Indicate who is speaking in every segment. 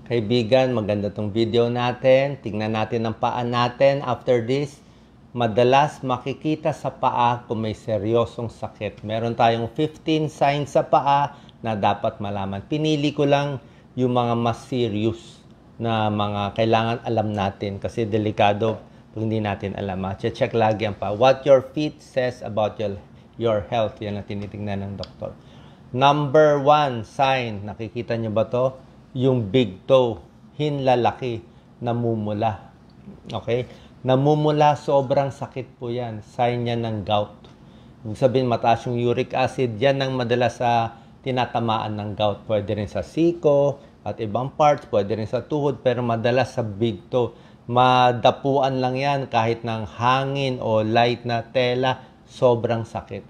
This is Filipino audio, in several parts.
Speaker 1: Kaibigan, maganda tong video natin. Tingnan natin ang paa natin. After this, madalas makikita sa paa kung may seryosong sakit. Meron tayong 15 signs sa paa na dapat malaman. Pinili ko lang yung mga mas serious na mga kailangan alam natin kasi delikado pag hindi natin alam. Check lagi ang paa. What your feet says about your health. Yan ang tinitingnan ng doktor. Number 1 sign, nakikita nyo ba to? Yung big toe, hinlalaki, namumula. Okay? Namumula, sobrang sakit po yan. Sign yan ng gout. Ibig sabihin, mataas yung uric acid. Yan ang madalas sa tinatamaan ng gout. Pwede rin sa siko at ibang parts. Pwede rin sa tuhod. Pero madalas sa big toe. Madapuan lang yan kahit ng hangin o light na tela. Sobrang sakit.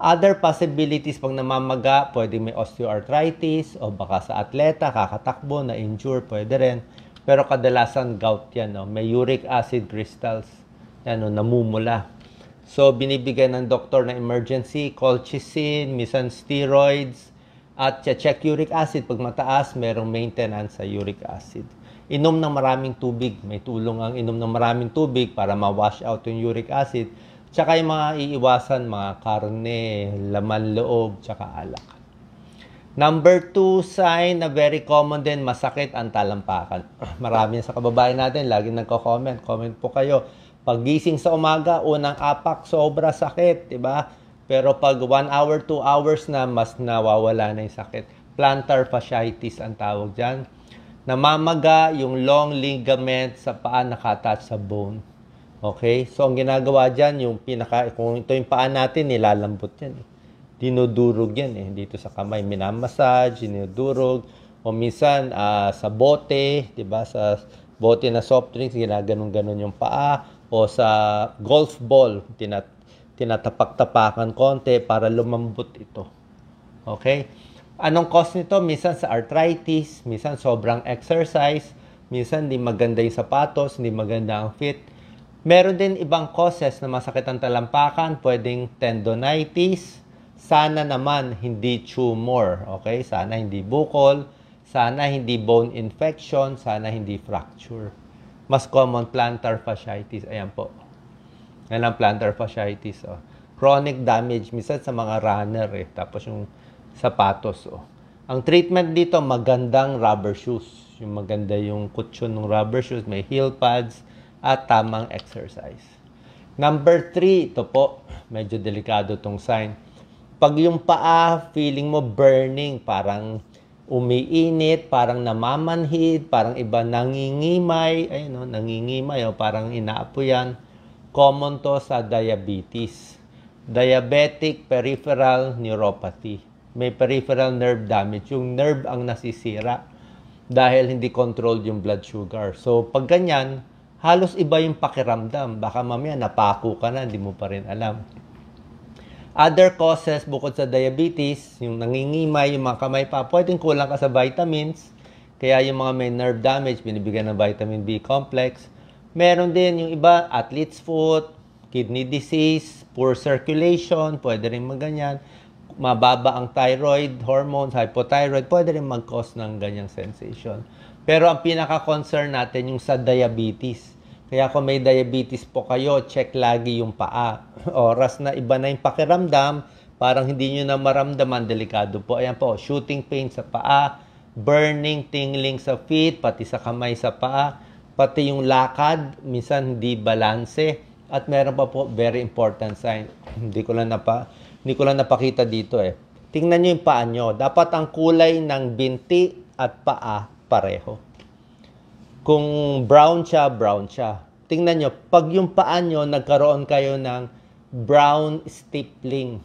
Speaker 1: Other possibilities pag namamaga, pwede may osteoarthritis o baka sa atleta, kakatakbo, na-injure, pwede rin. Pero kadalasan gout yan, no? May uric acid crystals, yan, no? Namumula. So, binibigyan ng doktor na emergency, colchicine, minsan steroids, at check uric acid. Pag mataas, merong maintenance sa uric acid. Inom ng maraming tubig. May tulong ang inom ng maraming tubig para ma-wash out yung uric acid. Tsaka yung mga iiwasan, mga karne, laman loob, tsaka alak. Number 2 sign na very common din, masakit ang talampakan. Marami sa kababayan natin, lagi nagko-comment. Comment po kayo. Paggising sa umaga, unang apak, sobra sakit, diba? Pero pag 1 hour, 2 hours na, mas nawawala na yung sakit. Plantar fasciitis ang tawag dyan. Namamaga yung long ligament sa paa nakatouch sa bone. Okay? So, ang ginagawa dyan, kung ito yung paa natin, nilalambot yan. Dinudurog yan dito sa kamay. Minamassage, dinudurog. O minsan, sa bote, diba? Sa bote na soft drinks, ginaganon-ganon yung paa. O sa golf ball, tinatapak-tapakan konti para lumambot ito. Okay? Anong cause nito? Minsan sa arthritis, minsan sobrang exercise, minsan hindi maganda yung sapatos, hindi maganda ang fit. Meron din ibang causes na masakit ang talampakan, pwedeng tendonitis, sana naman hindi tumor, okay? Sana hindi bukol, sana hindi bone infection, sana hindi fracture. Mas common, plantar fasciitis, ayan po. Yan ang plantar fasciitis. Oh. Chronic damage, minsan sa mga runner, tapos yung sapatos. Oh. Ang treatment dito, magandang rubber shoes. Yung maganda yung kutsyon ng rubber shoes, may heel pads, at tamang exercise. Number 3, ito po, medyo delikado tong sign. Pag yung paa, feeling mo burning, parang umiinit, parang namamanhid, parang iba nangingimay, ayun, nangingimay, parang inaapoyan. Common to sa diabetes. Diabetic peripheral neuropathy. May peripheral nerve damage. Yung nerve ang nasisira dahil hindi controlled yung blood sugar. So, pag ganyan, halos iba yung pakiramdam. Baka mamaya napako ka na, hindi mo pa rin alam. Other causes bukod sa diabetes, yung nangingimay, yung mga kamay pa, pwedeng kulang ka sa vitamins. Kaya yung mga may nerve damage, binibigyan ng vitamin B complex. Meron din yung iba, athlete's foot, kidney disease, poor circulation, pwede rin maganyan. Mababa ang thyroid hormones, hypothyroid, pwede rin mag-cause ng ganyang sensation. Pero ang pinaka-concern natin yung sa diabetes. Kaya kung may diabetes po kayo, check lagi yung paa. Oras na iba na yung pakiramdam, parang hindi nyo na maramdaman, delikado po. Ayan po, shooting pain sa paa, burning, tingling sa feet, pati sa kamay sa paa, pati yung lakad, minsan hindi balanse. At meron pa po, very important sign. Hindi ko lang napakita dito Tingnan nyo yung paa nyo. Dapat ang kulay ng binti at paa pareho. Kung brown siya, brown siya. Tingnan nyo, pag yung paa nyo, nagkaroon kayo ng brown stippling.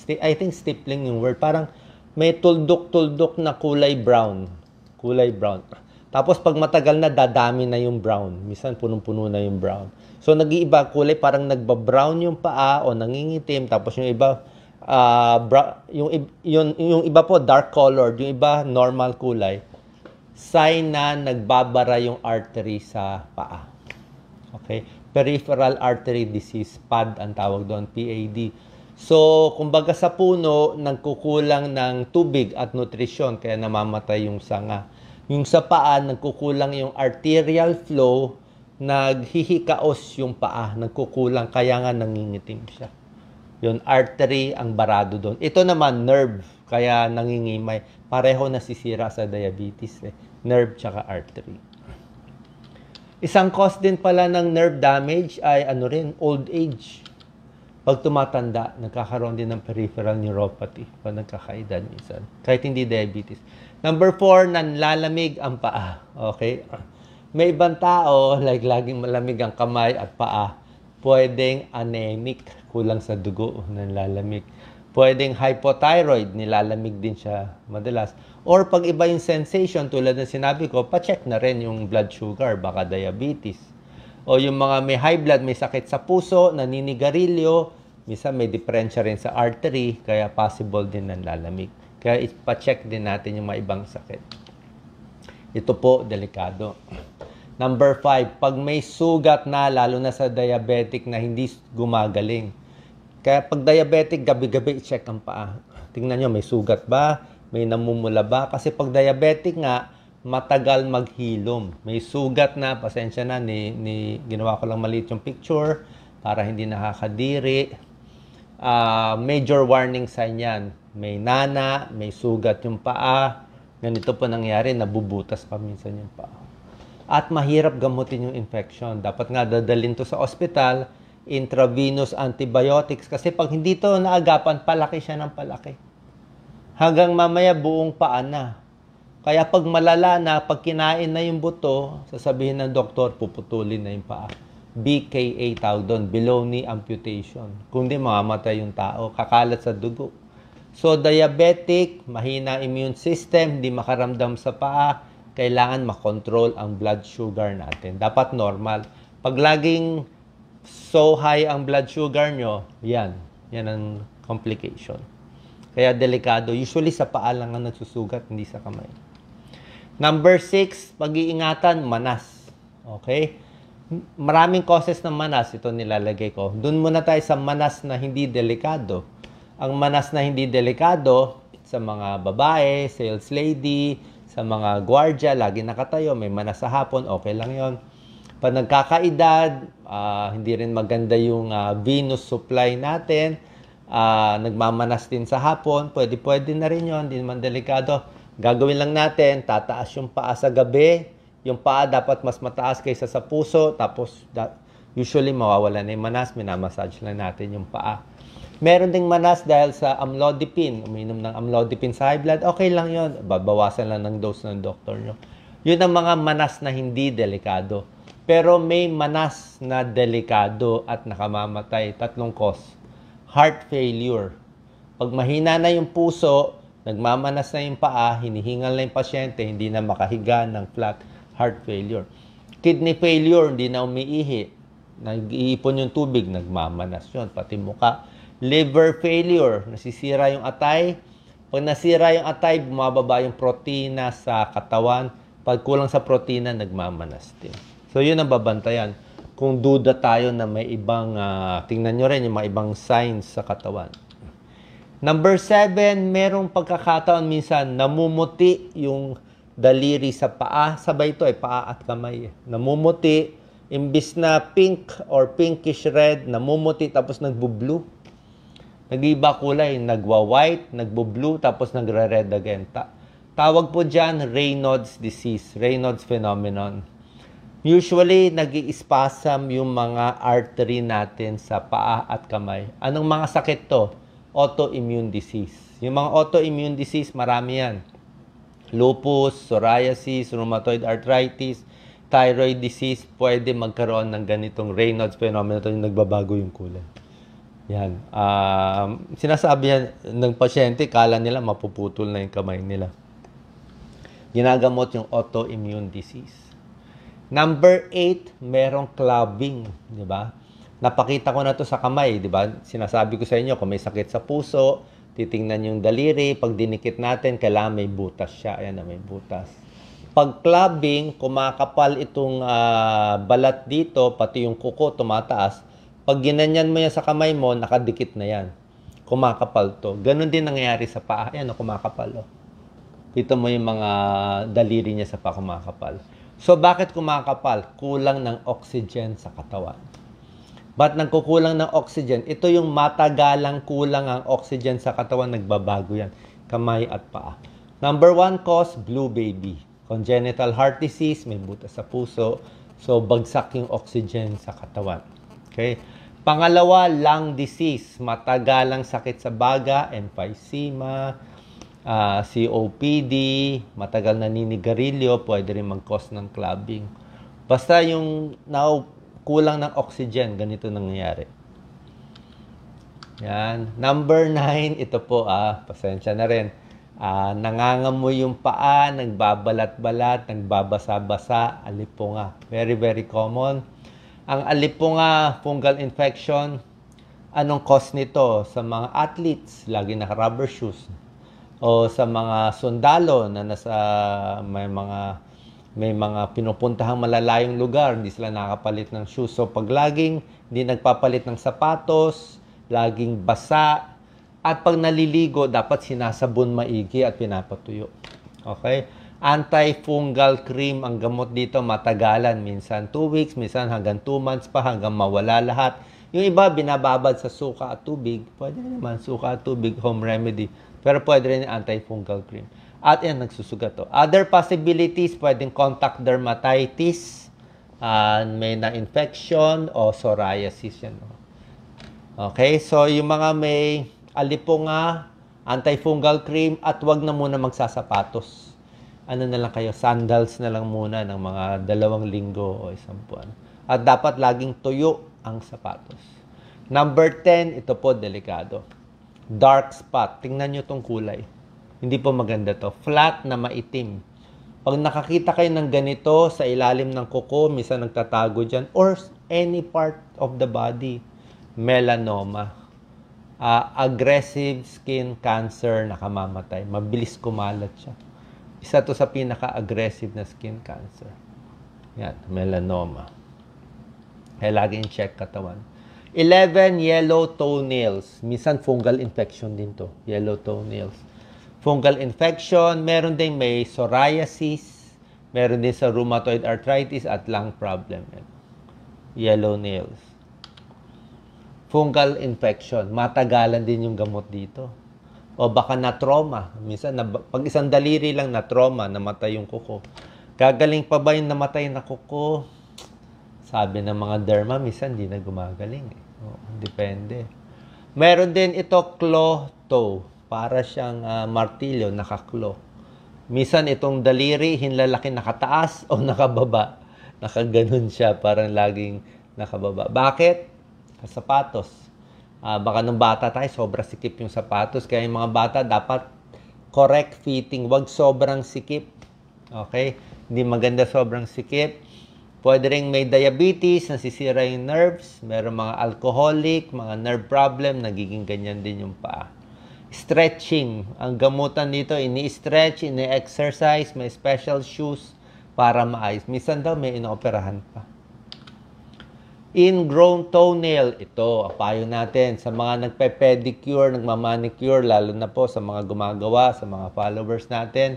Speaker 1: I think stippling yung word. Parang may tuldok-tuldok na kulay brown. Kulay brown. Tapos pag matagal na, dadami na yung brown. Minsan punong-puno na yung brown. So nag-iiba kulay, parang nagba-brown yung paa o nangingitim. Tapos yung iba, yung iba po dark colored, yung iba normal kulay. Sign na nagbabara yung artery sa paa. Okay? Peripheral artery disease, PAD ang tawag doon, PAD. So, kumbaga sa puno, nagkukulang ng tubig at nutrisyon, kaya namamatay yung sanga. Yung sa paa, nagkukulang yung arterial flow, naghihikaos yung paa, nagkukulang, kaya nga nangingitim siya. Yung artery ang barado doon. Ito naman, nerve, kaya nangingimay. Pareho nasisira sa diabetes. Nerve tsaka artery. Isang cause din pala ng nerve damage ay old age. Pag tumatanda, nagkakaroon din ng peripheral neuropathy pag nagkakaedad minsan. Kahit hindi diabetes. Number 4, nanlalamig ang paa. Okay? May ibang tao, like laging malamig ang kamay at paa, pwedeng anemic, kulang sa dugo, nanlalamig. Pwedeng hypothyroid, nilalamig din siya madalas. Or pag iba yung sensation, tulad ng sinabi ko, pa-check na rin yung blood sugar, baka diabetes. O yung mga may high blood, may sakit sa puso, naninigarilyo, minsan may diferensya rin sa artery, kaya possible din nanlalamig. Kaya ipa-check din natin yung mga ibang sakit. Ito po, delikado. Number 5, pag may sugat na, lalo na sa diabetic na hindi gumagaling. Kaya pag diabetic, gabi-gabi i-check ang paa. Tingnan nyo, may sugat ba? May namumula ba? Kasi pag diabetic nga, matagal maghilom. May sugat na, pasensya na, ginawa ko lang maliit yung picture para hindi nakakadiri. Major warning sign yan. May nana, may sugat yung paa. Ganito po nangyari, nabubutas pa minsan yung paa. At mahirap gamutin yung infection. Dapat nga dadalhin to sa ospital, intravenous antibiotics. Kasi pag hindi to naagapan, palaki siya ng palaki. Hanggang mamaya buong paa na. Kaya pag malala na, pag kinain na yung buto, sasabihin ng doktor, puputulin na yung paa. BKA tawag doon, below knee amputation. Kung di, mamamatay yung tao, kakalat sa dugo. So, diabetic, mahina immune system, hindi makaramdam sa paa, kailangan makontrol ang blood sugar natin. Dapat normal. Pag laging so high ang blood sugar nyo, yan ang complication. Kaya delikado. Usually sa paa lang ang nagsusugat, hindi sa kamay. Number 6, pag-iingatan, manas. Okay? Maraming causes ng manas, ito nilalagay ko. Doon muna tayo sa manas na hindi delikado. Ang manas na hindi delikado, sa mga babae, sales lady, sa mga gwardya, lagi nakatayo, may manas sa hapon, okay lang yon. Pag nagkakaedad, hindi rin maganda yung venous supply natin, nagmamanas din sa hapon, pwede na rin yon, hindi naman delikado. Gagawin lang natin, tataas yung paa sa gabi, yung paa dapat mas mataas kaysa sa puso, tapos usually mawawala na yung manas, minamassage lang natin yung paa. Meron ding manas dahil sa amlodipine. Uminom ng amlodipine sa high blood, okay lang yun. Babawasan lang ng dose ng doktor nyo. Yun ang mga manas na hindi delikado. Pero may manas na delikado at nakamamatay. 3 cause. Heart failure. Pag mahina na yung puso, nagmamanas na yung paa, hinihingal na yung pasyente, hindi na makahiga ng flat, heart failure. Kidney failure, hindi na umiihi. Nag-iipon yung tubig, nagmamanas yun, pati muka. Liver failure, nasisira yung atay. Pag nasira yung atay, bumababa yung protina sa katawan. Pag kulang sa protina, nagmamanas din. So, yun ang babantayan. Kung duda tayo na may ibang, tingnan nyo rin yung mga ibang signs sa katawan. Number 7, merong pagkakataon minsan, namumuti yung daliri sa paa. Sabay ito paa at kamay. Namumuti, imbis na pink or pinkish red, namumuti tapos nagbo-blue. Nag-iba kulay, nagwa-white, nagbo-blue, tapos nagre-red again. Tawag po dyan, Raynaud's disease, Raynaud's phenomenon. Usually, nag-i-spasm yung mga artery natin sa paa at kamay. Anong mga sakit to? Autoimmune disease. Yung mga autoimmune disease, marami yan. Lupus, psoriasis, rheumatoid arthritis, thyroid disease, pwede magkaroon ng ganitong Raynaud's phenomenon, yung nagbabago yung kulay. Yan. Sinasabi yan ng pasyente, kala nila mapuputol na yung kamay nila. Ginagamot yung autoimmune disease. Number 8, merong clubbing, di ba? Napakita ko na to sa kamay, di ba? Sinasabi ko sa inyo, kung may sakit sa puso, titingnan yung daliri, pag dinikit natin, kailangan may butas siya. Ayan na, may butas. Pag clubbing, kumakapal itong balat dito, pati yung kuko tumataas. Pag ginanyan mo yan sa kamay mo, nakadikit na yan. Kumakapal to. Ganon din nangyayari sa paa. Ayan, kumakapal. Kita mo yung mga daliri niya sa kumakapal. So, bakit kumakapal? Kulang ng oxygen sa katawan. Ba't nagkukulang ng oxygen? Ito yung matagalang kulang ang oxygen sa katawan, nagbabago yan. Kamay at paa. Number 1 cause, blue baby. Congenital heart disease, may butas sa puso. So, bagsak yung oxygen sa katawan. Okay? Pangalawa, lung disease. Matagalang sakit sa baga, emphysema, COPD, matagal naninigarilyo, pwede rin mag-cause ng clubbing. Basta yung kulang ng oxygen, ganito nangyayari. Yan. Number 9, ito po, pasensya na rin. Nangangamoy yung paa, nagbabalat-balat, nagbabasa-basa, alipunga. Very, very common. Ang alipunga, fungal infection, anong cause nito? Sa mga athletes, lagi naka-rubber shoes. O sa mga sundalo na may mga pinupuntahang malalayong lugar, hindi sila nakapalit ng shoes. So, pag laging hindi nagpapalit ng sapatos, laging basa, at pag naliligo, dapat sinasabon maigi at pinapatuyo. Okay? Antifungal cream, ang gamot dito matagalan. Minsan 2 weeks, minsan hanggang 2 months pa, hanggang mawala lahat. Yung iba, binababad sa suka at tubig. Pwede naman, suka at tubig, home remedy. Pero pwede rin antifungal cream. At yan, nagsusugat to. Other possibilities, pwedeng contact dermatitis, may na-infection, o psoriasis yan. Okay, so yung mga may alipunga, antifungal cream, at wag na muna magsasapatos. Ano na lang kayo, sandals na lang muna ng mga 2 linggo o 1 buwan. At dapat laging tuyo ang sapatos. Number 10, ito po, delikado. Dark spot. Tingnan nyo itong kulay. Hindi po maganda to. Flat na maitim. Pag nakakita kayo ng ganito sa ilalim ng kuko, minsan nagtatago dyan, or any part of the body, melanoma. Aggressive skin cancer, nakamamatay. Mabilis kumalat siya. Isa to sa pinaka-aggressive na skin cancer. Yan, melanoma. Kaya laging check katawan. 11, yellow toenails. Minsan fungal infection din to. Yellow toenails. Fungal infection, meron din may psoriasis, meron din sa rheumatoid arthritis at lung problem. Yellow nails. Fungal infection, matagalan din yung gamot dito. O baka na-trauma. Minsan, pag isang daliri lang na-trauma, namatay yung kuko. Gagaling pa ba yung namatay na kuko? Sabi ng mga derma, minsan hindi na gumagaling. Depende. Meron din ito, claw toe. Para siyang martilyo, nakaklo. Minsan itong daliri, hinlalaki nakataas o nakababa. Nakaganon siya, parang laging nakababa. Bakit? Sapatos. Baka nung bata tayo, sobra sikip yung sapatos. Kaya yung mga bata, dapat correct fitting. Huwag sobrang sikip. Okay? Hindi maganda sobrang sikip. Pwede rin may diabetes, nasisira yung nerves. Meron mga alcoholic, mga nerve problem, nagiging ganyan din yung paa. Stretching. Ang gamutan dito, ini-stretch, ini-exercise, may special shoes para maayos. Minsan daw may inooperahan pa. Ingrown toenail. Ito, payo natin sa mga nagpe-pedicure, nagmamanicure, lalo na po sa mga gumagawa, sa mga followers natin.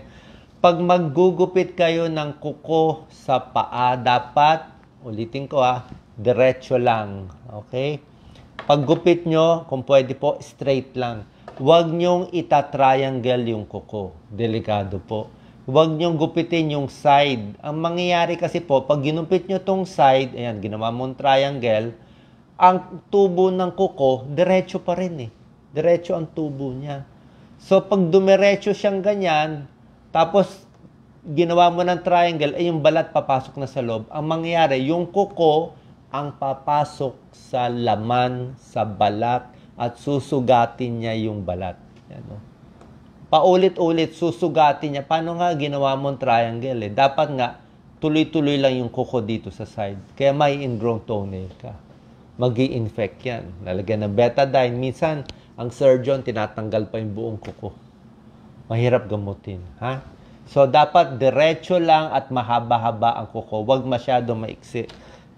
Speaker 1: Pag maggugupit kayo ng kuko sa paa, dapat, ulitin ko diretso lang. Okay? Paggupit nyo, kung pwede po, straight lang. Huwag nyong ita-triangle yung kuko. Delikado po. Huwag nyong gupitin yung side. Ang mangyayari kasi po, pag ginupit nyo tong side, ayan, ginawa mong triangle, ang tubo ng kuko, diretso pa rin eh. Diretso ang tubo niya. So, pag dumiretso siyang ganyan, tapos ginawa mo ng triangle, ay yung balat papasok na sa loob. Ang mangyayari, yung kuko, ang papasok sa laman, sa balat, at susugatin niya yung balat. Yan, no? Paulit-ulit, susugatin niya. Paano nga ginawa mong triangle? Dapat nga, tuloy-tuloy lang yung kuko dito sa side. Kaya may ingrown toenail ka. Mag-i-infect yan. Lalagyan ng betadine. Minsan, ang surgeon, tinatanggal pa yung buong kuko. Mahirap gamutin. Ha? So, dapat diretso lang at mahaba-haba ang kuko. Huwag masyado maiksi.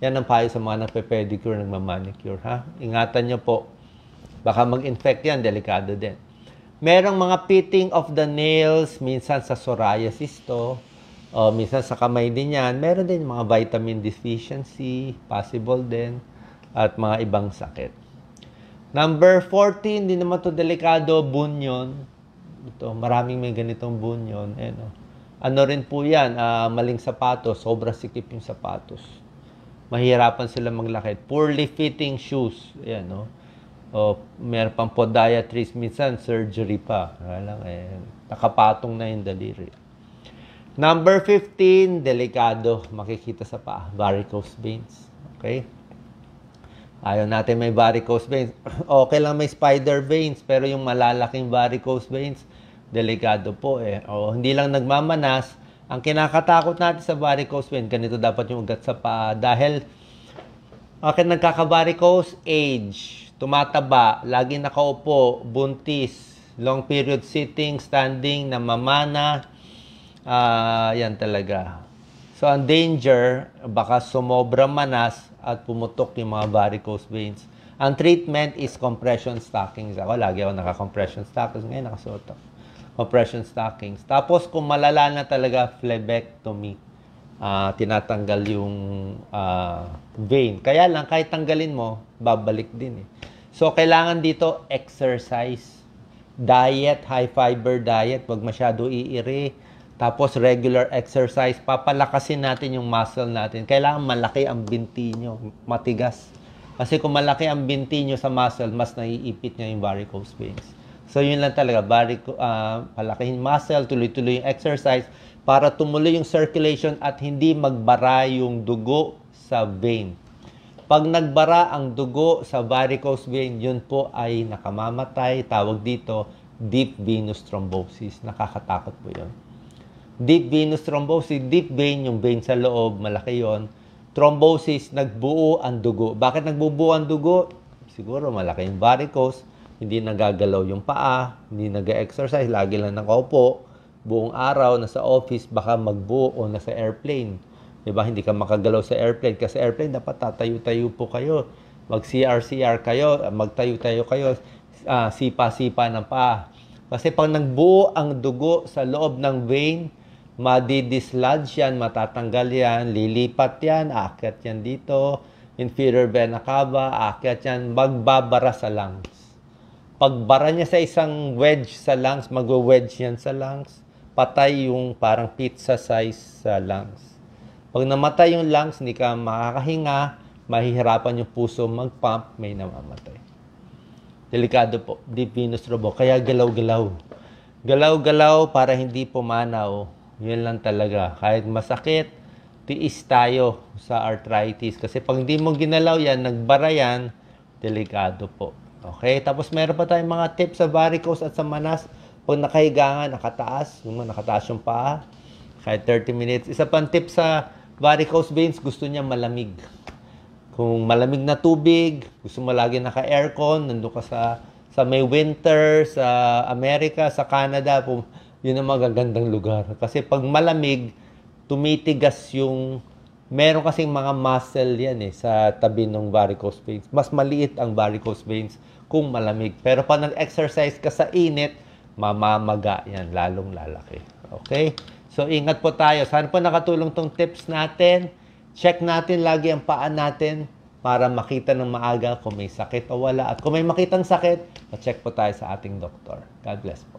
Speaker 1: Yan ang payo sa mga nagpe-pedicure, nagmamanicure. Ha? Ingatan nyo po. Baka mag-infect yan, delikado din. Merong mga pitting of the nails, minsan sa psoriasis to, o minsan sa kamay din yan. Meron din mga vitamin deficiency, possible din, at mga ibang sakit. Number 14, hindi naman to delikado, bunyon. Ito, maraming may ganitong bunyon. Ano rin po yan, maling sapatos, sobrang sikip yung sapatos. Mahirapan sila maglakad. Poorly fitting shoes. Ayan, no? O meron pang podiatrist, minsan surgery pa. Nakapatong na yung daliri. Number 15, delikado. Makikita sa paa, varicose veins. Okay? Ayaw natin may varicose veins. Okay lang may spider veins, pero yung malalaking varicose veins, delikado po O hindi lang nagmamanas. Ang kinakatakot natin sa varicose vein, ganito dapat yung ugat sa paa. Dahil nagkaka-varicose, age, tumataba, lagi nakaupo, buntis, long period sitting, standing, namamana, yan talaga. So, ang danger, baka sumobra manas at pumutok yung mga varicose veins. Ang treatment is compression stockings. Lagi ako naka-compression stockings. Ngayon, nakasuot ako. Compression stockings. Tapos, kung malala na talaga, phlebectomy. Tinatanggal yung vein. Kaya lang, kahit tanggalin mo, babalik din So, kailangan dito exercise, diet, high fiber diet, wag masyado iiri. Tapos, regular exercise, papalakasin natin yung muscle natin. Kailangan malaki ang binti nyo, matigas. Kasi kung malaki ang binti nyo sa muscle, mas naiipit nyo yung varicose veins. So, yun lang talaga, palakihin muscle, tuloy-tuloy yung exercise, para tumuloy yung circulation at hindi magbara yung dugo sa vein. Pag nagbara ang dugo sa varicose vein, yun po ay nakamamatay. Tawag dito, deep venous thrombosis. Nakakatakot po yun. Deep venous thrombosis, deep vein, yung vein sa loob, malaki yun. Thrombosis, nagbuo ang dugo. Bakit nagbubuo ang dugo? Siguro malaki yung varicose, hindi nagagalaw yung paa, hindi nag-exercise, lagi lang nakaupo. Buong araw, nasa office, baka magbuo o nasa airplane. Diba? Hindi ka makagalaw sa airplane. Kasi airplane, dapat tatayo-tayo po kayo. Mag-CR-CR kayo, magtayo-tayo kayo, sipa-sipa ng paa. Kasi pag nagbuo ang dugo sa loob ng vein, madidislodge yan, matatanggal yan, lilipat yan, aakyat yan dito, inferior vena cava, aakyat yan, magbabara sa lungs. Pagbara niya sa isang wedge sa lungs, magwe-wedge yan sa lungs, patay yung parang pizza size sa lungs. Pag namatay yung lungs, hindi ka makakahinga, mahihirapan yung puso mag-pump, may namamatay. Delikado po, deep venous thrombosis. Kaya galaw-galaw. Galaw-galaw para hindi pumanaw. Yun lang talaga. Kahit masakit, tiis tayo sa arthritis. Kasi pag hindi mo ginalaw yan, nagbara yan, delikado po. Okay? Tapos meron pa tayong mga tips sa varicose at sa manas. Pag nakahiga nga, nakataas yung paa, kahit 30 minutes. Isa pang tip sa varicose veins, gusto niya malamig. Kung malamig na tubig, gusto mo lagi naka-aircon, nandun ka sa may winter, sa Amerika, sa Canada, yun ang magagandang lugar. Kasi pag malamig, tumitigas yung, meron kasing mga muscle yan sa tabi ng varicose veins. Mas maliit ang varicose veins kung malamig. Pero pag nag-exercise ka sa init, mamamaga yan, lalong lalaki. Okay? So, ingat po tayo. Sana po nakatulong tong tips natin. Check natin lagi ang paa natin para makita ng maaga kung may sakit o wala. At kung may makitang sakit, check po tayo sa ating doktor. God bless po.